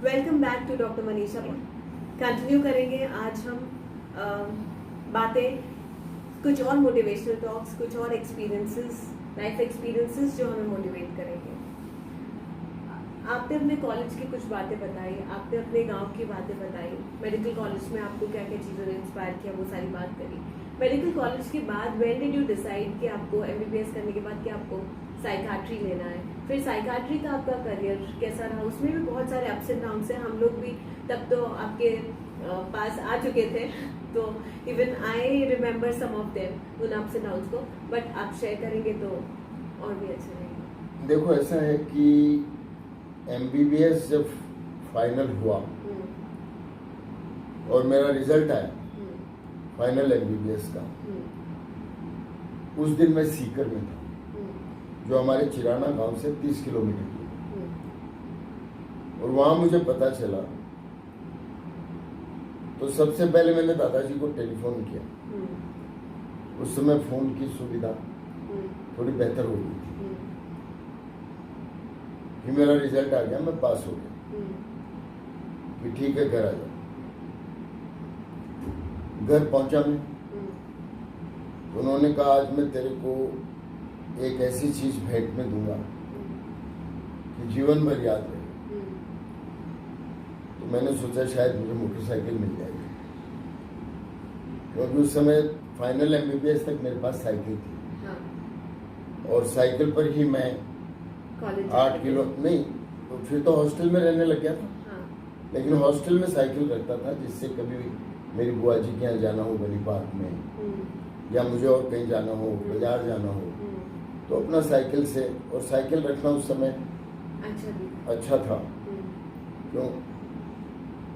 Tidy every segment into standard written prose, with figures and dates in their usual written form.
Welcome back to doctor Manisha. Continue करेंगे आज हम बातें, कुछ और मोटिवेशनल टॉक्स, कुछ और एक्सपीरियंसेस, लाइफ एक्सपीरियंसेस जो हमें मोटिवेट करेंगे। आपने अपने कॉलेज की कुछ बातें बताई, आपने अपने गांव की बातें बताई, मेडिकल कॉलेज में आपको क्या क्या चीज़ों ने इंस्पायर किया वो सारी बात करी। मेडिकल कॉलेज के बाद व्हेन डिड यू डिसाइड कि आपको एमबीबीएस करने के बाद कि आपको साइकाट्री लेना है, फिर साइकाट्री का आपका करियर कैसा रहा? उसमें भी बहुत सारे अप्स एंड डाउन्स हैं। हम लोग भी तब तो आपके पास आ चुके थे, तो even I remember some of them, उन अप्स एंड डाउन्स को, बट आप शेयर करेंगे तो और भी अच्छा रहेगा। देखो, ऐसा है कि एमबीबीएस जब फाइनल हुआ और मेरा रिजल्ट आया फाइनल एमबीबीएस का, उस दिन मैं सीकर में था, जो हमारे चिराना गांव से 30 किलोमीटर दूर, और वहां मुझे पता चला तो सबसे पहले मैंने दादाजी को टेलीफोन किया। उस समय फोन की सुविधा थोड़ी बेहतर हो गई थी कि मेरा रिजल्ट आ गया, मैं पास हो गया, कि ठीक है घर आ जाओ। घर पहुंचा मैं, तो उन्होंने कहा आज मैं तेरे को एक ऐसी चीज भेंट में दूंगा कि जीवन भर याद रहे। तो मैंने सोचा शायद मुझे मोटरसाइकिल मिल जाएगी, क्योंकि उस समय फाइनल एमबीबीएस तक मेरे पास साइकिल थी। हाँ। और साइकिल पर ही मैं 8 किलो नहीं, तो फिर तो हॉस्टल में रहने लग गया था। हाँ। लेकिन हॉस्टल में साइकिल रखता था, जिससे कभी मेरी बुआ जी के यहाँ जाना हो गली पार्क में, या मुझे और कहीं जाना हो, बाजार जाना हो, तो अपना साइकिल से, और साइकिल रखना उस समय अच्छा था। क्यों?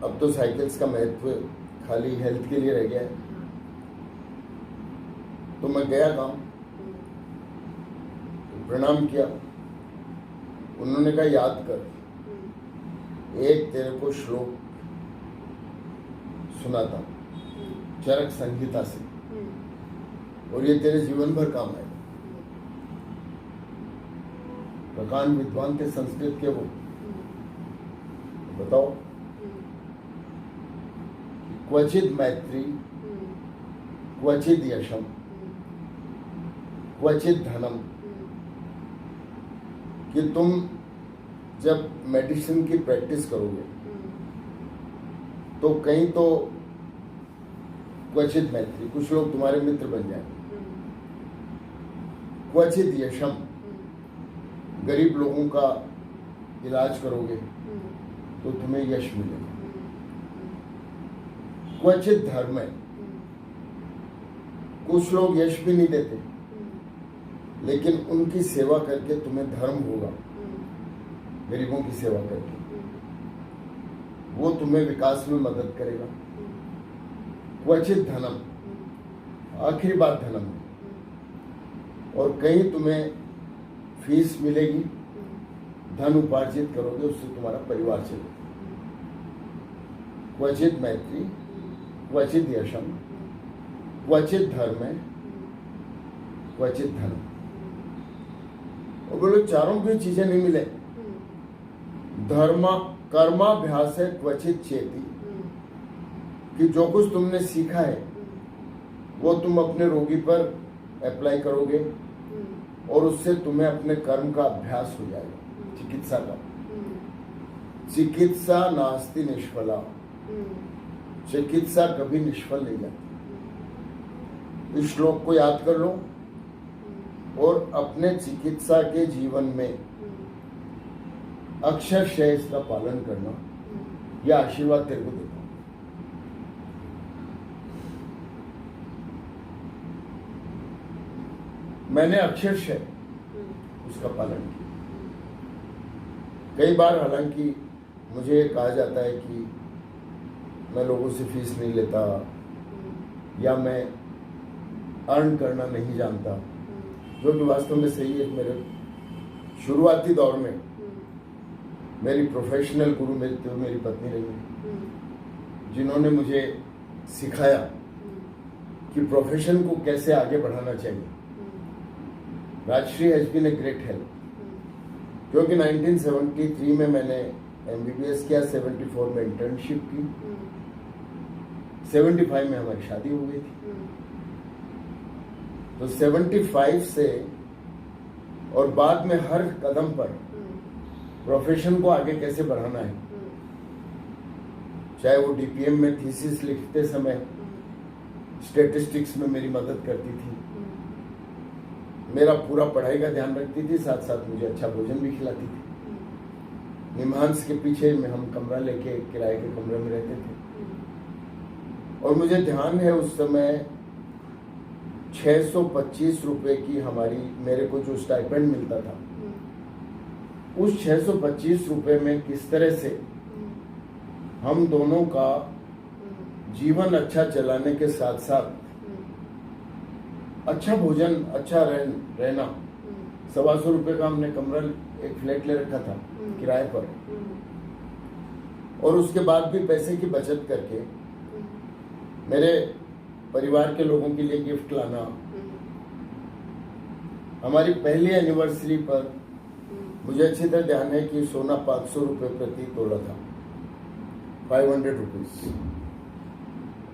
अब तो साइकिल्स का महत्व खाली हेल्थ के लिए रह गया है। तो मैं गया गांव, तो प्रणाम किया। उन्होंने कहा याद कर, एक तेरे को श्लोक सुनाता हूं चरक संहिता से, और ये तेरे जीवन भर काम आएगा। प्रकांड विद्वान थे संस्कृत के वो, बताओ। क्वचित मैत्री, क्वचित यशम, क्वचित धनम, कि तुम जब मेडिसिन की प्रैक्टिस करोगे तो कहीं तो क्वचित मैत्री, कुछ लोग तुम्हारे मित्र बन जाएंगे। क्वचित यशम, गरीब लोगों का इलाज करोगे तो तुम्हें यश मिलेगा। क्वचित धर्म है, कुछ लोग यश भी नहीं देते, लेकिन उनकी सेवा करके तुम्हें धर्म होगा। गरीबों की सेवा करके वो तुम्हें विकास में मदद करेगा। क्वचित धनम, आखिरी बात धनम है, और कहीं तुम्हें फीस मिलेगी, धन उपार्जित करोगे, उससे तुम्हारा परिवार चलेगा। क्वचित मैत्री, क्वचित यशम, क्वचित धर्म, क्वचित धनम। और बोलो चारों भी चीजें नहीं मिले। धर्म कर्माभ्यास है क्वचित चेती, कि जो कुछ तुमने सीखा है वो तुम अपने रोगी पर अप्लाई करोगे, और उससे तुम्हें अपने कर्म का अभ्यास हो जाएगा। चिकित्सा का, चिकित्सा नास्ति निष्फला, चिकित्सा कभी निष्फल नहीं जाती। इस श्लोक को याद कर लो, और अपने चिकित्सा के जीवन में अक्षरशः इसका पालन करना, यह आशीर्वाद तेरे को देता हूं। मैंने अक्षरशः उसका पालन किया। कई बार हालांकि मुझे कहा जाता है कि मैं लोगों से फीस नहीं लेता, या मैं अर्न करना नहीं जानता, जो कि वास्तव में सही है। मेरे शुरुआती दौर में मेरी प्रोफेशनल गुरु मेरी पत्नी रही, जिन्होंने मुझे सिखाया कि प्रोफेशन को कैसे आगे बढ़ाना चाहिए। Rajshree has been a great help, क्योंकि 1973 में मैंने MBBS किया, 74 में इंटर्नशिप की, 75 में हमारी शादी हो गई थी। तो 75 से और बाद में हर कदम पर प्रोफेशन को आगे कैसे बढ़ाना है, चाहे वो DPM में थीसिस लिखते समय स्टैटिस्टिक्स में मेरी मदद करती थी, मेरा पूरा पढ़ाई का ध्यान रखती थी, साथ साथ मुझे अच्छा भोजन भी खिलाती थी। निमहांस के पीछे में हम कमरा लेके किराए के कमरे में रहते थे, और मुझे ध्यान है उस समय 625 रुपए की हमारी, मेरे को जो स्टाइपेंड मिलता था, उस 625 रुपए में किस तरह से हम दोनों का जीवन अच्छा चलाने के साथ साथ अच्छा भोजन, अच्छा रहना, 125 रुपए का हमने कमरा, एक फ्लैट ले रखा था किराए पर, और उसके बाद भी पैसे की बचत करके मेरे परिवार के लोगों के लिए गिफ्ट लाना। हमारी पहली एनिवर्सरी पर मुझे अच्छी तरह ध्यान है कि सोना 500 रुपए प्रति तोला था, 500 रुपीज,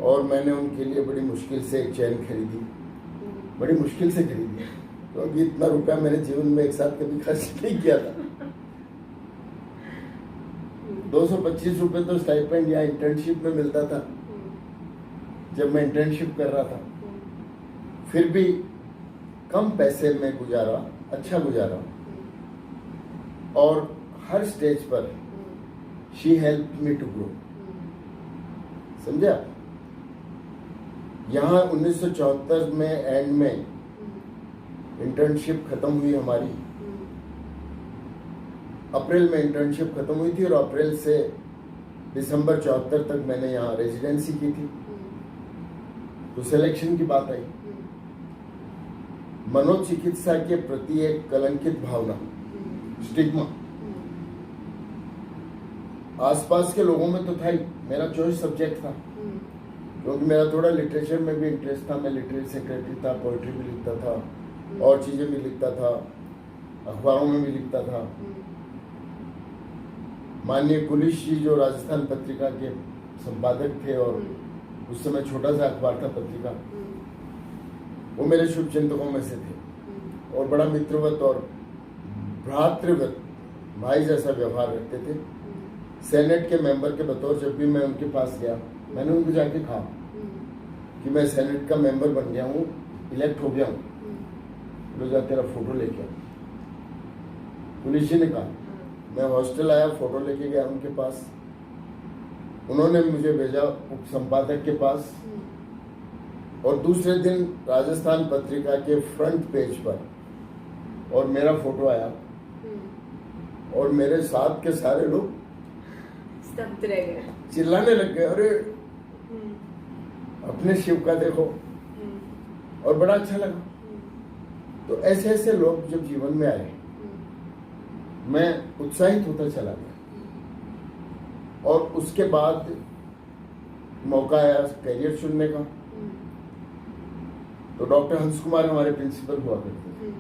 और मैंने उनके लिए बड़ी मुश्किल से एक चैन खरीदी, बड़ी मुश्किल से खरीदी, क्योंकि इतना रुपया मेरे जीवन में एक साथ कभी खर्च नहीं किया था। 225 रुपए तो स्टाइपेंड या इंटर्नशिप में मिलता था जब मैं इंटर्नशिप कर रहा था, फिर भी कम पैसे में गुजारा, अच्छा गुजारा, और हर स्टेज पर she help me to grow. समझा? यहाँ 1974 में एंड में इंटर्नशिप खत्म हुई हमारी, अप्रैल में इंटर्नशिप खत्म हुई थी, और अप्रैल से दिसंबर 74 तक मैंने यहाँ रेजिडेंसी की थी। तो सिलेक्शन की बात आई, मनोचिकित्सा के प्रति एक कलंकित भावना, स्टिग्मा आसपास के लोगों में तो था ही, मेरा चॉइस सब्जेक्ट था, क्योंकि मेरा थोड़ा लिटरेचर में भी इंटरेस्ट था, मैं लिटरेरी सेक्रेटरी था, पोइट्री भी लिखता था, और चीजें भी लिखता था, अखबारों में भी लिखता था। माननीय कुलिश जी जो राजस्थान पत्रिका के संपादक थे, और उस समय छोटा सा अखबार था पत्रिका, वो मेरे शुभ चिंतकों में से थे, और बड़ा मित्रवत और भ्रातृवत भाई जैसा व्यवहार रखते थे। सेनेट के मेंबर के बतौर जब भी मैं उनके पास गया, मैंने उनको जाके कहा कि मैं सेनेट का मेंबर बन गया हूँ, इलेक्ट हो गया हूँ, बोले जा तेरा फोटो लेके आओ। पुलिस जी ने कहा, मैं हॉस्टल आया, फोटो लेके गया उनके पास, उन्होंने मुझे भेजा उप संपादक के पास, और दूसरे दिन राजस्थान पत्रिका के फ्रंट पेज पर और मेरा फोटो आया, और मेरे साथ के सारे लोग स्तब्ध रह गए, चिल्लाने लग गए, अरे अपने शिव का देखो, और बड़ा अच्छा लगा। तो ऐसे ऐसे लोग जब जीवन में आए, मैं उत्साहित होता चला गया, और उसके बाद मौका आया करियर चुनने का। तो डॉक्टर हंस कुमार हमारे प्रिंसिपल हुआ करते थे,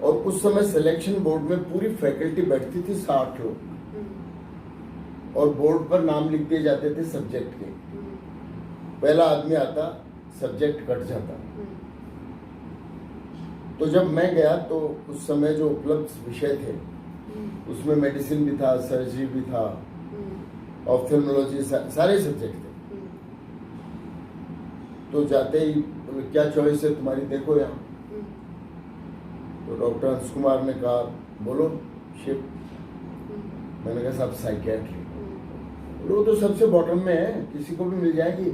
और उस समय सिलेक्शन बोर्ड में पूरी फैकल्टी बैठती थी, 60 लोग, और बोर्ड पर नाम लिख दिए जाते थे सब्जेक्ट के। पहला आदमी आता, सब्जेक्ट कट जाता। तो जब मैं गया तो उस समय जो उपलब्ध विषय थे उसमें मेडिसिन भी था, सर्जरी भी था, ऑप्थेल्मोलॉजी, सारे सब्जेक्ट थे। तो जाते ही बोले क्या चॉइस है तुम्हारी, देखो यहाँ। तो डॉक्टर हंस कुमार ने कहा बोलो शिव। मैंने कहा साहब साइकियाट्री। वो तो सबसे बॉटम में है, किसी को भी मिल जाएगी,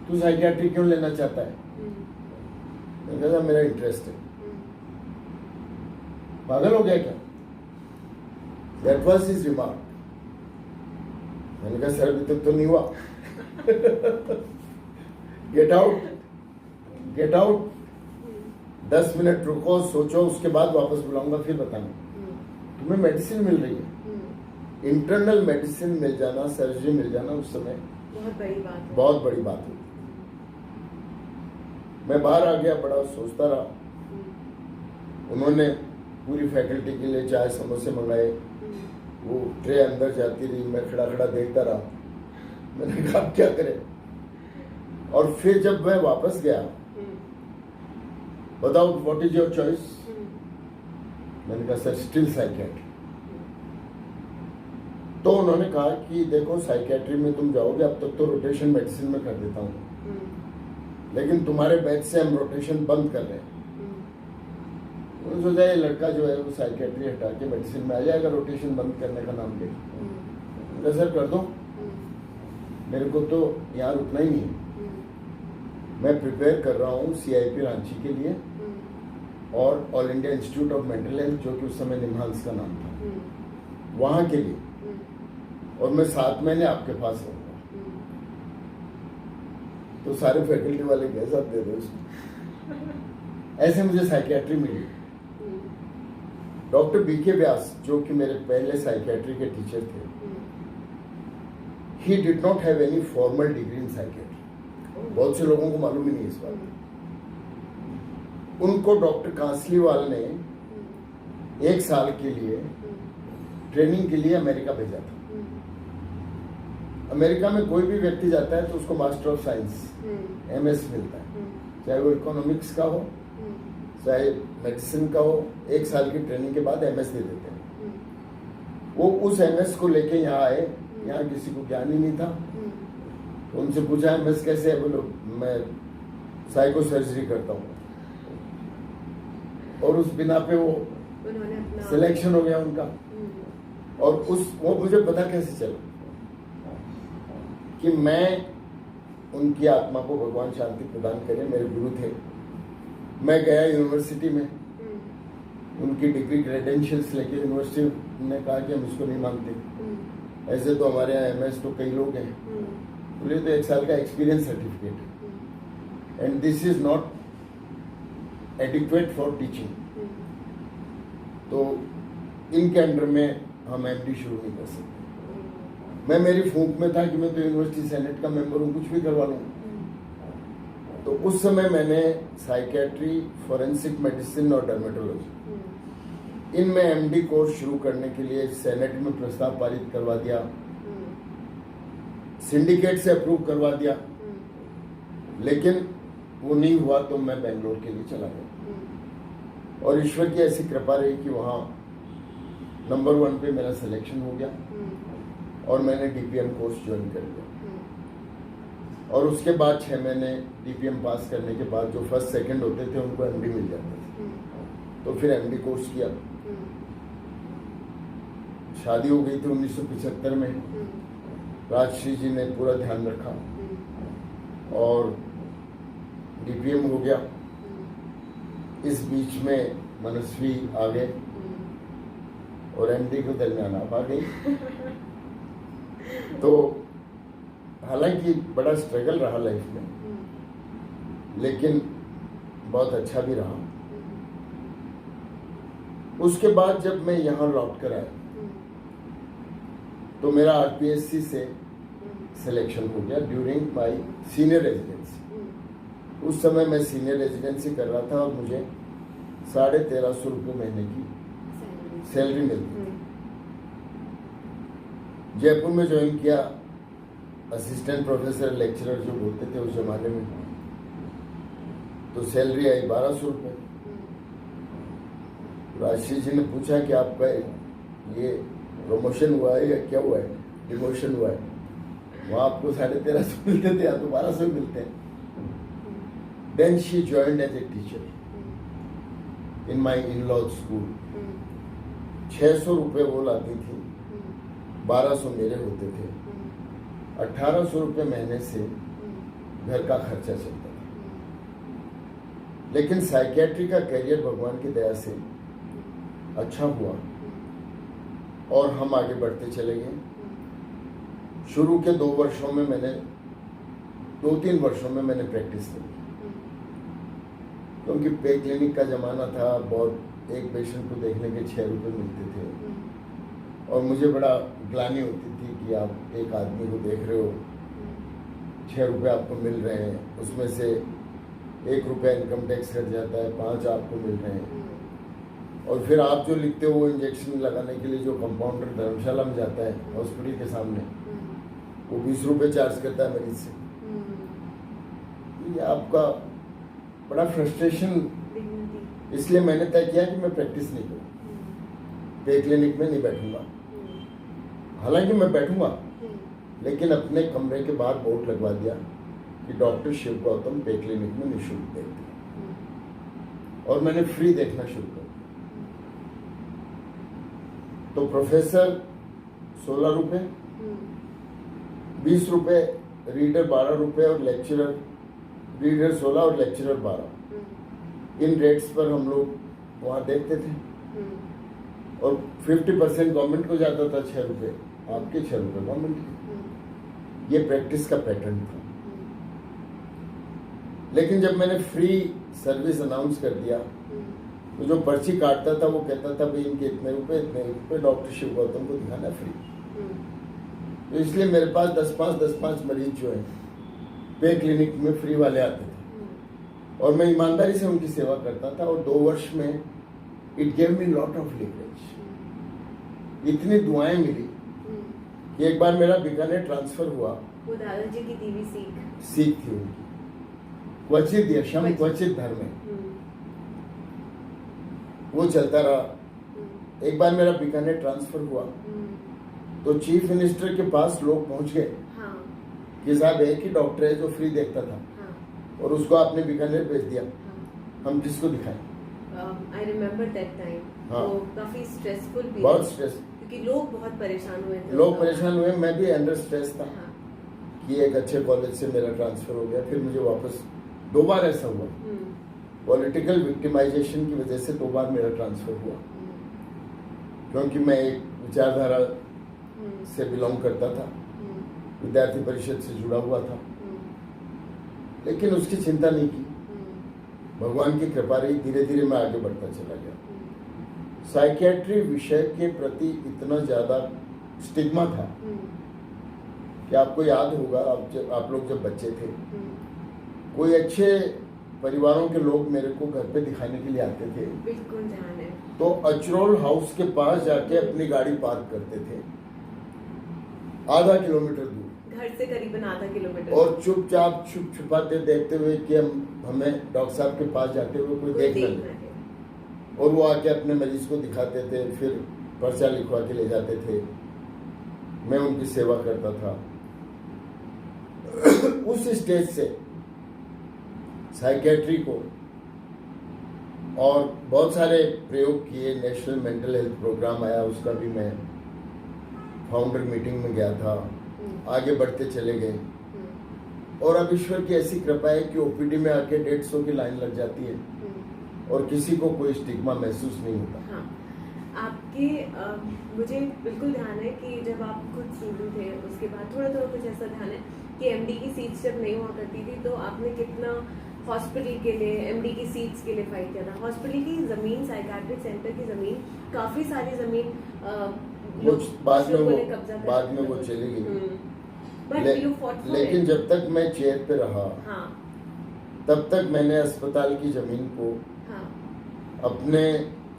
तू साइकियाट्री क्यों लेना चाहता है? मैंने कहा मेरा इंटरेस्ट है। पागल हो गया क्या? That was his remark. मैंने कहा सर अभी तक तो नहीं हुआ। Get out, get out, 10 minute रुको, सोचो, उसके बाद वापस बुलाऊंगा, फिर बताना। तुम्हें मेडिसिन मिल रही है, इंटरनल मेडिसिन मिल जाना, सर्जरी मिल जाना उस समय बहुत बड़ी बात है, बहुत बड़ी बात हुई। मैं बाहर आ गया, बड़ा सोचता रहा। उन्होंने पूरी फैकल्टी के लिए चाय समोसे मंगाए, वो ट्रे अंदर जाती रही, मैं खड़ा खड़ा देखता रहा। मैंने कहा अब क्या करें। और फिर जब मैं वापस गया, बताओ व्हाट इज योर चॉइस। मैंने कहा सर स्टिल साइकियाट्री। तो उन्होंने कहा कि देखो साइकियाट्री में तुम जाओगे, अब तक तो रोटेशन मेडिसिन में कर देता हूँ, लेकिन तुम्हारे बैच से हम रोटेशन बंद कर रहे हैं। उन्होंने सोचा ये लड़का जो है वो साइकियाट्री हटा के मेडिसिन में आ जाएगा रोटेशन बंद करने का नाम लेके। सर कर दो, मेरे को तो यहाँ रुकना ही नहीं है। मैं प्रिपेयर कर रहा हूँ CIP रांची के लिए और all India institute of mental health, जो कि उस समय निम्हांस का नाम था, वहाँ के लिए, और मैं 7 महीने आपके पास रहूँगा। तो सारे फैकल्टी वाले कैसे आप दे दो इसको। ऐसे मुझे साइकियाट्री मिली। डॉक्टर BK व्यास, जो कि मेरे पहले साइकियाट्री के टीचर थे, he did not have any formal degree in psychiatry. बहुत से लोगों को मालूम ही नहीं इस बात। उनको डॉक्टर कांसलीवाल ने 1 साल के लिए ट्रेनिंग के लिए अमेरिका भेजा था। अमेरिका में कोई भी व्यक्ति जाता है तो उसको मास्टर ऑफ साइंस MS मिलता है, चाहे वो इकोनॉमिक्स का हो चाहे मेडिसिन का हो। 1 साल की ट्रेनिंग के बाद MS दे देते हैं। वो उस MS को लेके यहाँ आए, यहाँ किसी को ज्ञान ही नहीं था। तो उनसे पूछा MS कैसे है, बोलो मैं साइको सर्जरी करता हूँ। और उस बिना पे वो सिलेक्शन हो गया उनका। और वो मुझे पता कैसे चला कि मैं, उनकी आत्मा को भगवान शांति प्रदान करे, मेरे गुरु थे। मैं गया यूनिवर्सिटी में, उनकी डिग्री क्रेडेंशियल्स लेके यूनिवर्सिटी ने कहा कि हम इसको नहीं मानते, ऐसे तो हमारे यहाँ MS तो कई लोग हैं, बोले तो 1 साल का एक्सपीरियंस सर्टिफिकेट है and this is not adequate for teaching. तो इनके अंडर में हम MD शुरू नहीं कर सकते। मैं मेरी फूंक में था कि मैं तो यूनिवर्सिटी सेनेट का मेंबर हूँ, कुछ भी करवा लूँ। तो उस समय मैंने साइकियाट्री, फॉरेंसिक मेडिसिन और डर्मेटोलॉजी, इनमें MD कोर्स शुरू करने के लिए सेनेट में प्रस्ताव पारित करवा दिया, सिंडिकेट से अप्रूव करवा दिया, लेकिन वो नहीं हुआ। तो मैं बेंगलोर के लिए चला गया और ईश्वर की ऐसी कृपा रही कि वहाँ नंबर 1 पे मेरा सिलेक्शन हो गया और मैंने DPM कोर्स ज्वाइन कर लिया। और उसके बाद 6 महीने DPM पास करने के बाद जो फर्स्ट सेकंड होते थे उनको MD मिल जाता था। तो फिर MD कोर्स किया। शादी हो गई थी 1975 में। राजश्री जी ने पूरा ध्यान रखा और DPM हो गया। इस बीच में मनस्वी आ गए और MD के दरमियान आप आ गई। तो हालांकि बड़ा स्ट्रगल रहा लाइफ में, लेकिन बहुत अच्छा भी रहा। उसके बाद जब मैं यहाँ लौट कर आया तो मेरा RPSC से सिलेक्शन हो गया ड्यूरिंग माय सीनियर रेजिडेंसी। उस समय मैं सीनियर रेजिडेंसी कर रहा था और मुझे 1350 रुपये महीने की सैलरी मिलती थी। जयपुर में ज्वाइन किया, असिस्टेंट प्रोफेसर लेक्चरर जो बोलते थे उस जमाने में, तो सैलरी आई 1200 रुपये। राजश्री जी ने पूछा कि आपका ये प्रमोशन हुआ है या क्या हुआ है, डिमोशन हुआ है। वहाँ आपको 1350 मिलते थे, या तो 1200 मिलते हैं। Then she joined as a teacher in my in law school. 600 रुपये वो लाती थी, 1200 मेरे होते थे। 1800 रुपये महीने से घर का खर्चा चलता था। लेकिन साइकियाट्री का करियर भगवान की दया से अच्छा हुआ और हम आगे बढ़ते चले गए। शुरू के 2 वर्षों में मैंने 2-3 वर्षों में मैंने प्रैक्टिस की, क्योंकि पे क्लिनिक का ज़माना था। बहुत एक पेशेंट को देखने के 6 रुपये मिलते थे और मुझे बड़ा ग्लानि होती थी कि आप एक आदमी को देख रहे हो, 6 रुपये आपको मिल रहे हैं, उसमें से 1 रुपया इनकम टैक्स कट जाता है, 5 आपको मिल रहे हैं। और फिर आप जो लिखते हो वो इंजेक्शन लगाने के लिए जो कंपाउंडर धर्मशाला में जाता है हॉस्पिटल के सामने, वो 20 रुपये चार्ज करता है मरीज से। ये आपका बड़ा फ्रस्ट्रेशन, इसलिए मैंने तय किया कि मैं प्रैक्टिस नहीं करूँ, पे क्लिनिक में नहीं बैठूंगा। हालांकि मैं बैठूंगा, लेकिन अपने कमरे के बाहर बोर्ड लगवा दिया कि डॉक्टर शिव गौतम पे क्लिनिक में निःशुल्क देखते हैं, और मैंने फ्री देखना शुरू कर दिया। तो प्रोफेसर 16 रुपये, 20 रुपये रीडर, 12 रुपये, और लेक्चरर, रीडर 16 और लेक्चरर 12। इन रेट्स पर हम लोग वहाँ देखते थे, और 50% गवर्नमेंट को जाता था, 6 रुपये आपके, 6 रुपये गवर्नमेंट के। ये प्रैक्टिस का पैटर्न था। लेकिन जब मैंने फ्री सर्विस अनाउंस कर दिया, तो जो पर्ची काटता था वो कहता था भाई इनके इतने रुपए डॉक्टर शिव गौतम को दिखाना फ्री। तो इसलिए मेरे पास 10-5 मरीज जो है पे क्लिनिक में फ्री वाले आते थे, और मैं ईमानदारी से उनकी सेवा करता था। और 2 वर्ष में it gave me lot of leverage. इतनी दुआएं मिली कि एक बार मेरा बीकानेर ट्रांसफर हुआ। वो दादाजी की दी हुई सीख थी उनकी, क्वचित यशम क्वचित धर्म, वो चलता रहा। एक बार मेरा बीकानेर ट्रांसफर हुआ, तो चीफ मिनिस्टर के पास लोग पहुंच गए कि साहब एक ही डॉक्टर है जो फ्री देखता था, और उसको आपने बीकानेर भेज दिया, हम किसको दिखाएं। I remember that time. हाँ, तो काफी स्ट्रेसफुल भी, बहुत स्ट्रेस, क्योंकि लोग बहुत परेशान हुए थे। लोग परेशान हुए, मैं भी अंडर स्ट्रेस था। कि एक अच्छे कॉलेज से मेरा ट्रांसफर हो गया, फिर मुझे वापस 2 बार ऐसा हुआ। पॉलिटिकल विक्टिमाइजेशन की वजह से 2 बार मेरा ट्रांसफर हुआ, क्योंकि मैं एक विचारधारा से बिलोंग करता था, विद्यार्थी परिषद से जुड़ा हुआ था। लेकिन उसकी चिंता नहीं की, भगवान की कृपा रही, धीरे धीरे मैं आगे बढ़ता चला गया। साइकियाट्री विषय के प्रति इतना ज्यादा स्टिग्मा था कि आपको याद होगा, आप लोग जब बच्चे थे, कोई अच्छे परिवारों के लोग मेरे को घर पे दिखाने के लिए आते थे। बिल्कुल ध्यान है। तो अचरोल हाउस के पास जाके अपनी गाड़ी पार्क करते थे, आधा किलोमीटर दूर, घर से करीबन आधा किलोमीटर, और चुपचाप छुप छुपाते देखते हुए कि हमें डॉक्टर साहब के पास जाते हुए कोई देख न ले। और वो आके अपने मरीज को दिखाते थे, फिर पर्चा लिखवा के ले जाते थे। मैं उनकी सेवा करता था। उस स्टेज से साइकियाट्री को और बहुत सारे प्रयोग किए। नेशनल मेंटल हेल्थ प्रोग्राम आया, उसका भी मैं फाउंडर मीटिंग में गया था। आगे बढ़ते चले गए, और अब ईश्वर की ऐसी कृपा है कि ओपीडी में आके 150 की लाइन लग जाती है, और किसी को कोई स्टिग्मा महसूस नहीं होता। हाँ, आपके मुझे बिल्कुल ध्यान है कि जब आप खुद स्टूडेंट थे, उसके बाद थोड़ा थोड़ा कुछ ऐसा ध्यान है कि एमडी की सीट्स जब नहीं हुआ करती थी, तो आपने कितना हॉस्पिटल के लिए, एमडी की सीट्स के लिए फाइट किया था। हॉस्पिटल की जमीन, साइकाट्रिक सेंटर की जमीन, काफी सारी जमीन बाद में वो चली गई। लेकिन जब तक मैं चेयर पे रहा, तब तक मैंने अस्पताल की जमीन को अपने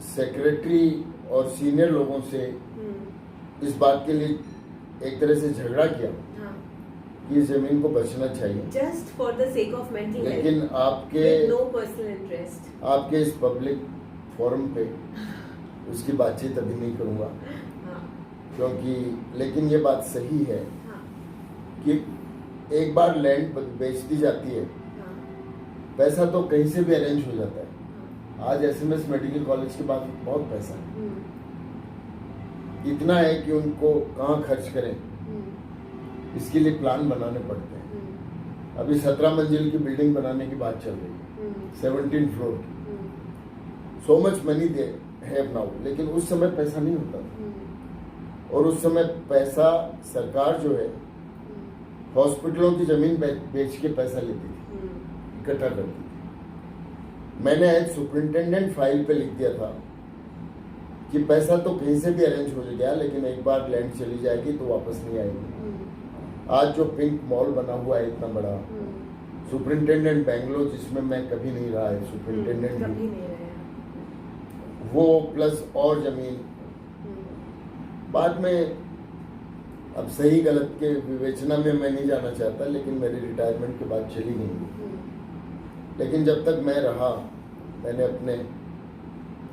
सेक्रेटरी और सीनियर लोगों से इस बात के लिए एक तरह से झगड़ा किया कि इस जमीन को बचना चाहिए, just for the sake of mental health. लेकिन आपके नो पर्सनल इंटरेस्ट, आपके इस पब्लिक फोरम पे उसकी बातचीत अभी नहीं करूंगा। क्योंकि लेकिन ये बात सही है कि एक बार लैंड बेच दी जाती है, पैसा तो कहीं से भी अरेंज हो जाता है। आज एसएमएस मेडिकल कॉलेज के बाद बहुत पैसा है, इतना है कि उनको कहाँ खर्च करें इसके लिए प्लान बनाने पड़ते हैं। अभी 17 मंजिल की बिल्डिंग बनाने की बात चल रही है, 17 फ्लोर की। So much money they have now, लेकिन उस समय पैसा नहीं होता था। और उस समय पैसा सरकार जो है हॉस्पिटलों की जमीन बेच के पैसा लेती थी, इकट्ठा करती थी। मैंने एक सुपरिंटेंडेंट फाइल पे लिख दिया था कि पैसा तो कहीं से भी अरेंज हो गया, लेकिन एक बार लैंड चली जाएगी तो वापस नहीं आएगी। आज जो पिंक मॉल बना हुआ है इतना बड़ा, सुपरिंटेंडेंट बेंगलोर, जिसमें मैं कभी नहीं रहा है सुपरिंटेंडेंट, वो प्लस और ज़मीन। बाद में अब सही गलत के विवेचना में मैं नहीं जाना चाहता, लेकिन मेरी रिटायरमेंट के बाद चली गई। लेकिन जब तक मैं रहा मैंने अपने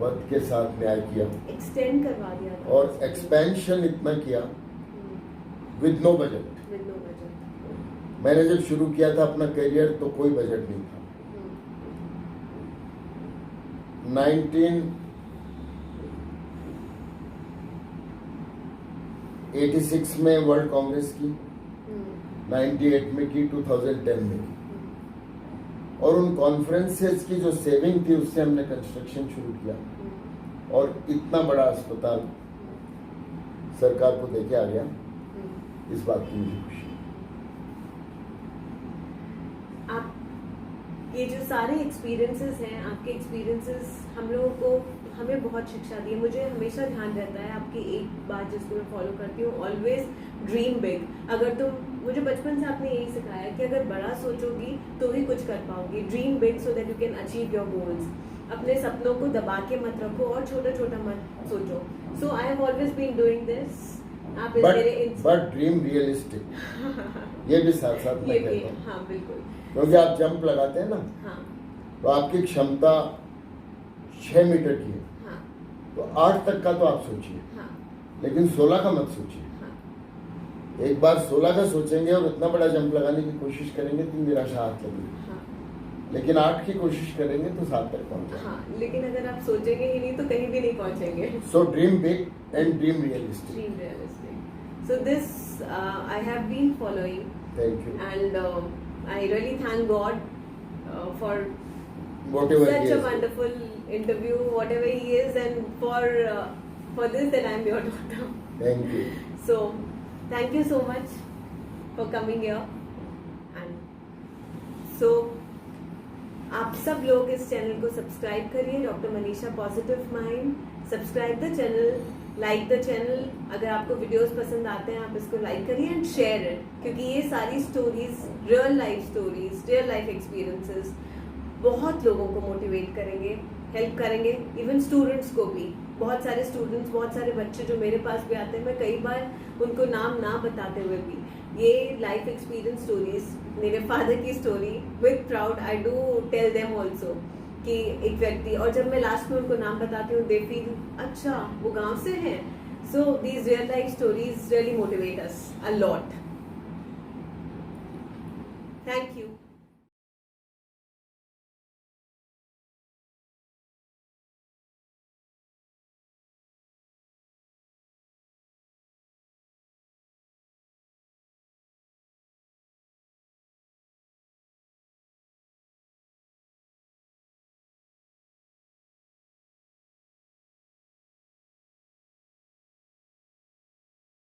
पद के साथ न्याय किया, एक्सटेंड करवा दिया था और एक्सपेंशन इतना किया विद नो बजट। मैंने जब शुरू किया था अपना करियर तो कोई बजट नहीं था। 1986 में वर्ल्ड कांग्रेस की, 98 में की, 2010 में की, और उन कॉन्फ्रेंसेस की जो सेविंग थी उससे हमने कंस्ट्रक्शन शुरू किया, और इतना बड़ा अस्पताल सरकार को देके आ गया। इस बात की मुझे खुशी है। आप ये जो सारे एक्सपीरियंसेस हैं, आपके एक्सपीरियंसेस हम लोगों को हमें बहुत शिक्षा दी है। मुझे हमेशा ध्यान रहता है आपकी एक बात जिसको मैं फॉलो करती हूँ, ऑलवेज ड्रीम बिग। अगर तुम, मुझे बचपन से आपने यही सिखाया कि अगर बड़ा सोचोगी तो ही कुछ कर पाओगी। Dream big so that you can achieve your goals. अपने सपनों को दबा के मत रखो और छोटा छोटा मत सोचो। So I have always been doing this. आप बट ड्रीम रियलिस्टिक, ये भी साथ साथ मैं कहता हूँ। हाँ बिल्कुल, क्योंकि आप जंप लगाते हैं ना, हाँ, तो आपकी क्षमता 6 मीटर की है, हाँ, तो 8 तक का तो आप सोचिए, हाँ, लेकिन 16 का मत सोचिए। हाँ, एक बार 16 का सोचेंगे और इतना बड़ा जंप लगाने की कोशिश करेंगे तो निराशा हाथ लगेगी। हाँ, लेकिन 8 की कोशिश करेंगे तो 7 तक पहुंचेंगे। हाँ, लेकिन अगर आप सोचेंगे ही नहीं तो कहीं भी नहीं पहुंचेंगे। So dream big and dream realistic. Dream realistic. So this I have been following, thank you. and I really thank God for Whatever such he a is. wonderful interview, whatever he is, and for this that I am your daughter. Thank you. So thank you so much for coming here, and so आप सब लोग इस channel को subscribe करिए, doctor Manisha positive mind. Subscribe the channel, like the channel. अगर आपको videos पसंद आते हैं आप इसको लाइक करिए एंड शेयर इट, क्योंकि ये सारी stories, real life stories, real life experiences बहुत लोगों को मोटिवेट करेंगे, हेल्प करेंगे, इवन स्टूडेंट्स को भी। बहुत सारे स्टूडेंट्स, बहुत सारे बच्चे जो मेरे पास भी आते हैं, मैं कई बार उनको नाम ना बताते हुए भी ये लाइफ एक्सपीरियंस स्टोरीज, मेरे फादर की story, with proud I do tell them also कि एक व्यक्ति, और जब मैं लास्ट में उनको नाम बताती हूँ दे फील अच्छा वो गांव से हैं। So these real life stories really motivate us a lot. Thank you.